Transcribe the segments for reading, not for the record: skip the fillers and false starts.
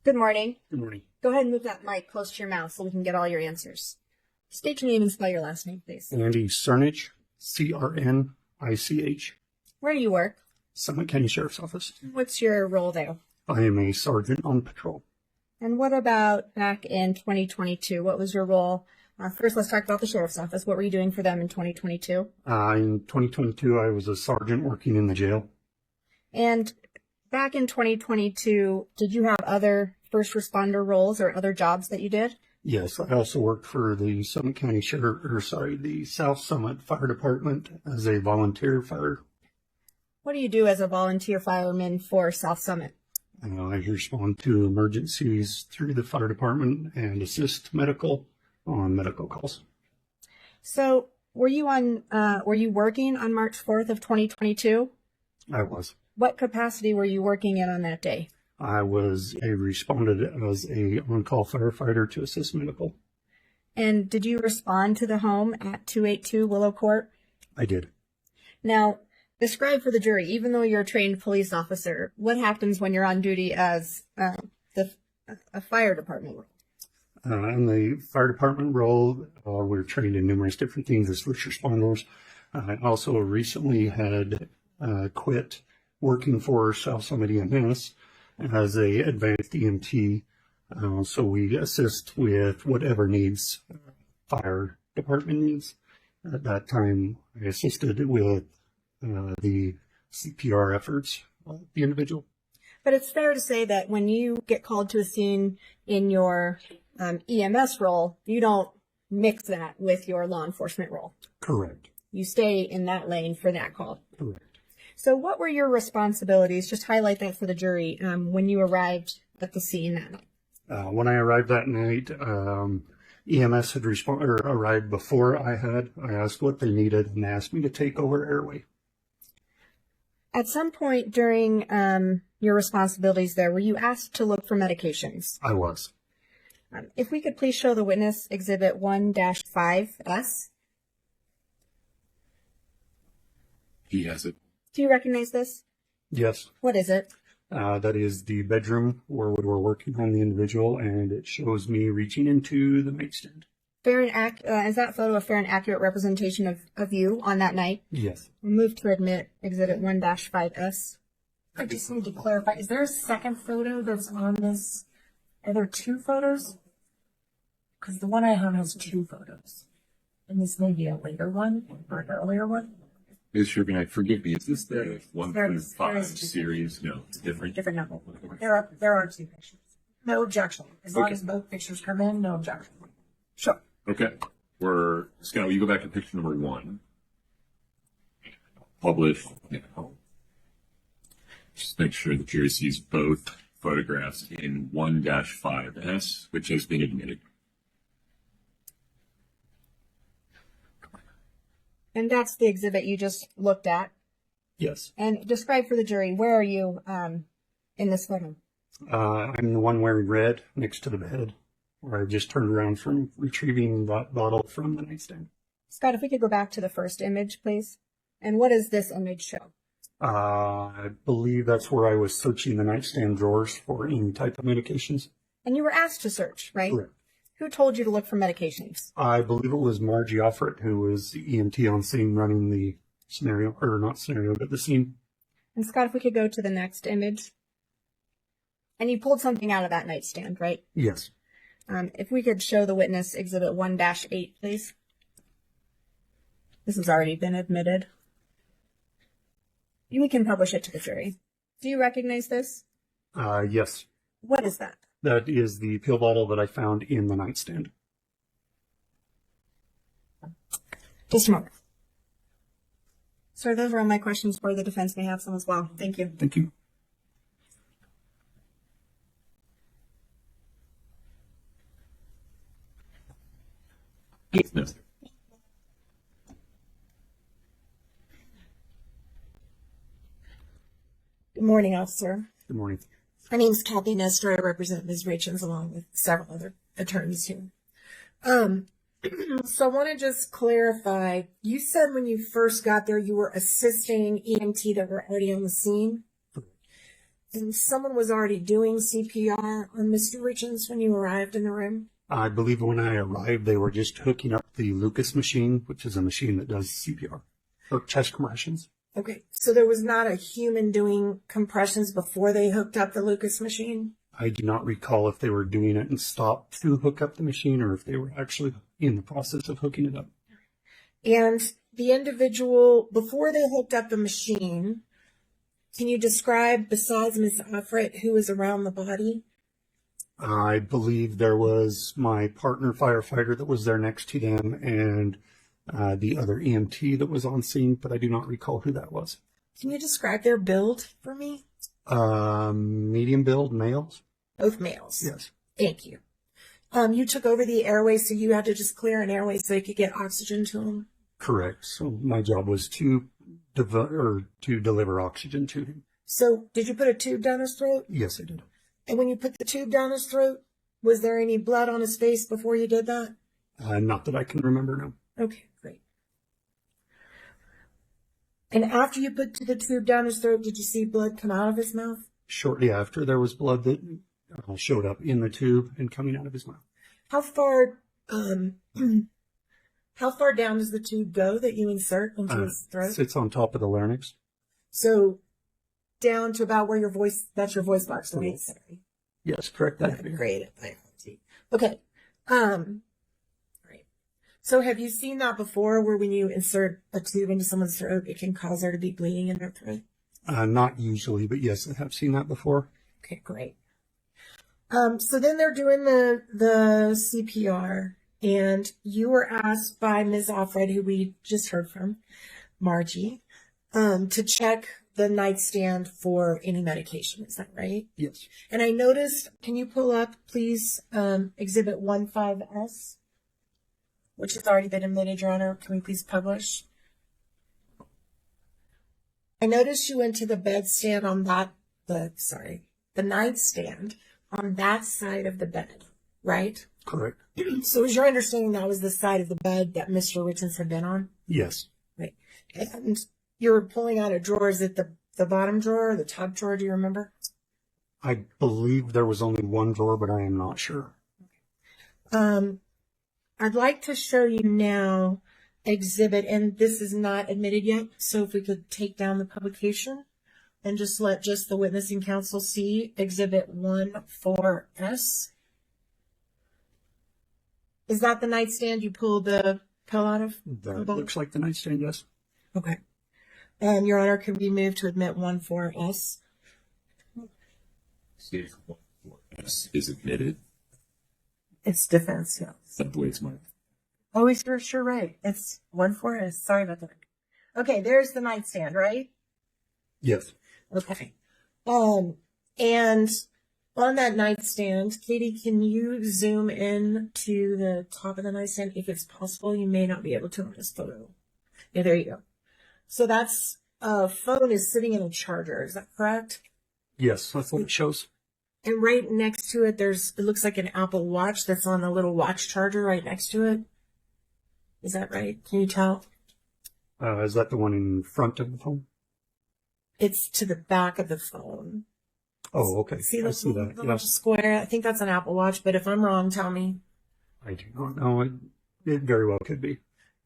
Good morning. Good morning. Go ahead and move that mic close to your mouth so we can get all your answers. State your name and spell your last name, please. Andy Crnich, Crnich. Where do you work? Summit County Sheriff's Office. What's your role there? I am a sergeant on patrol. And what about back in 2022? What was your role? First, let's talk about the Sheriff's Office. What were you doing for them in 2022? In 2022, I was a sergeant working in the jail. And back in 2022, did you have other first responder roles or other jobs that you did? Yes, I also worked for the Summit County the South Summit Fire Department as a volunteer fire. What do you do as a volunteer fireman for South Summit? I respond to emergencies through the fire department and assist on medical calls. So, were you working on March 4th of 2022? I was. What capacity were you working in on that day? I responded as a on-call firefighter to assist medical. And did you respond to the home at 282 Willow Court? I did. Now, describe for the jury, even though you're a trained police officer, what happens when you're on duty as a fire department role? In the fire department role, we're trained in numerous different things as first responders. I also recently had quit working for South Summit EMS as a advanced EMT. So we assist with whatever needs fire department needs. At that time, I assisted with the CPR efforts of the individual. But it's fair to say that when you get called to a scene in your EMS role, you don't mix that with your law enforcement role. Correct. You stay in that lane for that call. Correct. So what were your responsibilities? Just highlight that for the jury when you arrived at the scene that night. When I arrived that night, EMS had arrived before I had. I asked what they needed and they asked me to take over airway. At some point during your responsibilities there, were you asked to look for medications? I was. If we could please show the witness Exhibit 1-5S. He has it. Do you recognize this? Yes. What is it? That is the bedroom where we were working on the individual, and it shows me reaching into the nightstand. Is that photo a fair and accurate representation of you on that night? Yes. We'll move to admit Exhibit 1-5S. I just need to clarify, is there a second photo that's on this? Are there two photos? Because the one I have has two photos. And this may be a later one or an earlier one. Is sure can I forgive me? Is this the 1 through 5 series? No, it's different. Different number. There are two pictures. No objection. As long as both pictures come in, no objection. Sure. Okay. Scott, will you go back to picture number 1? Publish. Just make sure the jury sees both photographs in 1-5S, which has been admitted. And that's the exhibit you just looked at. Yes. And describe for the jury, where are you in this photo? I'm the one wearing red next to the bed, where I just turned around from retrieving that bottle from the nightstand. Scott, if we could go back to the first image, please. And what does this image show? I believe that's where I was searching the nightstand drawers for any type of medications. And you were asked to search, right? Correct. Who told you to look for medications? I believe it was Margie Offert, who was the EMT on scene running the scenario, or not scenario, but the scene. And Scott, if we could go to the next image. And you pulled something out of that nightstand, right? Yes. If we could show the witness Exhibit 1-8, please. This has already been admitted. We can publish it to the jury. Do you recognize this? Yes. What is that? That is the pill bottle that I found in the nightstand. Just a moment. Sir, those are all my questions for the defense. May have some as well. Thank you. Thank you. Yes. Good morning, officer. Good morning. My name is Kathy Nestor. I represent Ms. Richins along with several other attorneys here. So I want to just clarify, you said when you first got there you were assisting EMT that were already on the scene. And someone was already doing CPR on Mr. Richins when you arrived in the room? I believe when I arrived, they were just hooking up the Lucas machine, which is a machine that does CPR or chest compressions. Okay, so there was not a human doing compressions before they hooked up the Lucas machine? I do not recall if they were doing it and stopped to hook up the machine or if they were actually in the process of hooking it up. And the individual, before they hooked up the machine, can you describe, besides Ms. Offred, who was around the body? I believe there was my partner firefighter that was there next to them and the other EMT that was on scene, but I do not recall who that was. Can you describe their build for me? Medium build males? Both males. Yes. Thank you. You took over the airway, so you had to just clear an airway so they could get oxygen to them? Correct. So my job was to deliver oxygen to him. So did you put a tube down his throat? Yes, I did. And when you put the tube down his throat, was there any blood on his face before you did that? Not that I can remember now. Okay, great. And after you put the tube down his throat, did you see blood come out of his mouth? Shortly after, there was blood that showed up in the tube and coming out of his mouth. How far down does the tube go that you insert into his throat? Sits on top of the larynx. So down to about where that's your voice box, right? Sorry. Yes, correct. That Great. Okay. Right. So have you seen that before where when you insert a tube into someone's throat, it can cause there to be bleeding in their throat? Not usually, but yes, I have seen that before. Okay, great. So then they're doing the CPR, and you were asked by Ms. Offred, who we just heard from, Margie, to check the nightstand for any medication. Is that right? Yes. And I noticed, can you pull up, please, Exhibit 15S, which has already been admitted, Your Honor. Can we please publish? I noticed you went to the bedstand on the nightstand on that side of the bed, right? Correct. So is your understanding that was the side of the bed that Mr. Richins had been on? Yes. Right. And you were pulling out a drawer. Is it the bottom drawer or the top drawer? Do you remember? I believe there was only one drawer, but I am not sure. I'd like to show you now exhibit, and this is not admitted yet, so if we could take down the publication and just let the witnessing counsel see exhibit 14S. Is that the nightstand you pulled the pill out of? That looks like the nightstand, yes. Okay. And Your Honor, can we move to admit 14S? State 14S is admitted. It's defense, yes. That blade's mine. Oh, you're sure right. It's 14S. Sorry about that. Okay, there's the nightstand, right? Yes. Okay. And on that nightstand, Katie, can you zoom in to the top of the nightstand if it's possible? You may not be able to on this photo. Yeah, there you go. So that's phone is sitting in a charger. Is that correct? Yes, that's what it shows. And right next to it, it looks like an Apple Watch that's on a little watch charger right next to it. Is that right? Can you tell? Is that the one in front of the phone? It's to the back of the phone. Oh, okay. See I see that. the little square? I think that's an Apple Watch, but if I'm wrong, tell me. I do not know. It very well could be.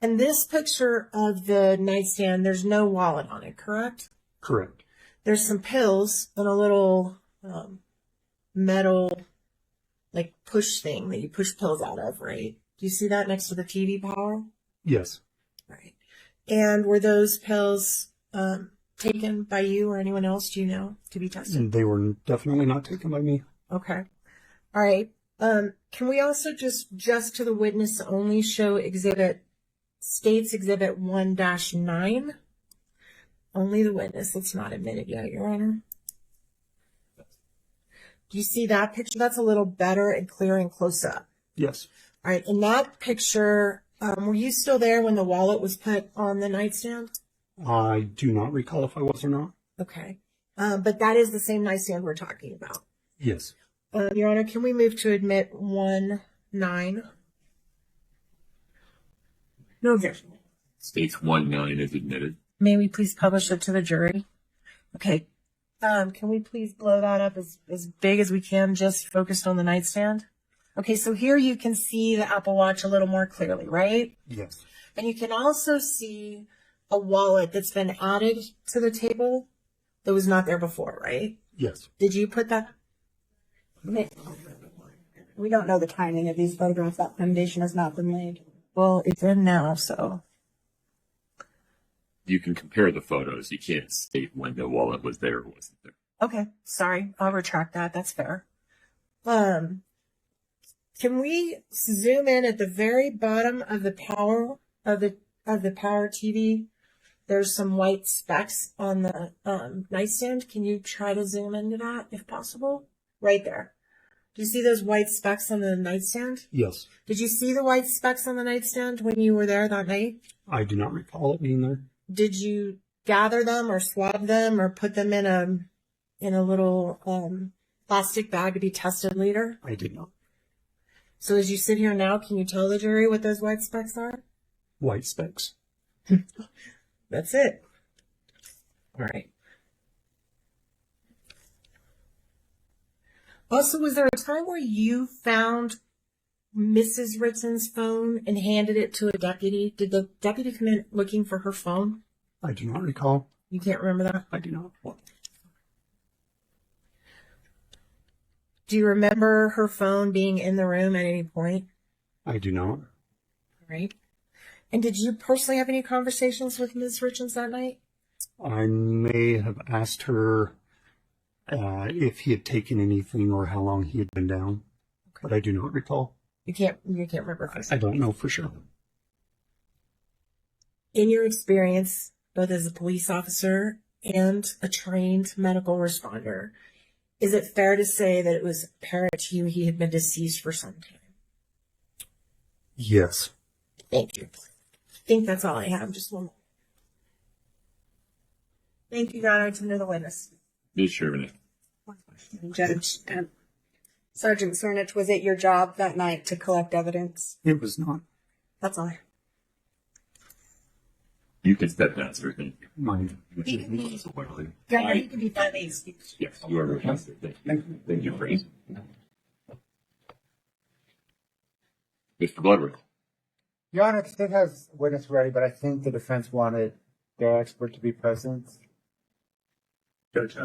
And this picture of the nightstand, there's no wallet on it, correct? Correct. There's some pills and a little metal, like, push thing that you push pills out of, right? Do you see that next to the TV power? Yes. Right. And were those pills taken by you or anyone else, do you know, to be tested? They were definitely not taken by me. Okay. All right. Can we also just to the witness only show States Exhibit 1-9? Only the witness. It's not admitted yet, Your Honor. Do you see that picture? That's a little better and clear and close up. Yes. All right. In that picture, were you still there when the wallet was put on the nightstand? I do not recall if I was or not. Okay. But that is the same nightstand we're talking about. Yes. Your Honor, can we move to admit 1-9? No objection. States 1-9 is admitted. May we please publish it to the jury? Okay. Can we please blow that up as big as we can, just focused on the nightstand? Okay, so here you can see the Apple Watch a little more clearly, right? Yes. And you can also see a wallet that's been added to the table that was not there before, right? Yes. Did you put that? We don't know the timing of these photographs. That foundation has not been laid. Well, it's in now, so. You can compare the photos. You can't state when the wallet was there or wasn't there. Okay, sorry. I'll retract that. That's fair. Can we zoom in at the very bottom of the power of the power TV? There's some white specks on the nightstand. Can you try to zoom into that if possible? Right there. Do you see those white specks on the nightstand? Yes. Did you see the white specks on the nightstand when you were there that night? I do not recall it being there. Did you gather them or swab them or put them in a little plastic bag to be tested later? I did not. So as you sit here now, can you tell the jury what those white specks are? White specks. That's it. All right. Also, was there a time where you found Mrs. Richins' phone and handed it to a deputy? Did the deputy come in looking for her phone? I do not recall. You can't remember that? I do not. Do you remember her phone being in the room at any point? I do not. All right. And did you personally have any conversations with Ms. Richins that night? I may have asked her if he had taken anything or how long he had been down, but I do not recall. You can't remember. For I don't know for sure. In your experience, both as a police officer and a trained medical responder, is it fair to say that it was apparent to you he had been deceased for some time? Yes. Thank you. I think that's all I have. Just one more. Thank you, Your Honor. To the witness. Ms. Sherman. Judge, Sergeant Crnich, was it your job that night to collect evidence? It was not That's all. You can step down, sir. Thank you. mine. Governor, Aye. you can be friendly. Yes, you are requested. Thank you. Thank you, Freeze. Mr. Bloodworth. Your Honor, the state has witness ready, but I think the defense wanted their expert to be present. Judge,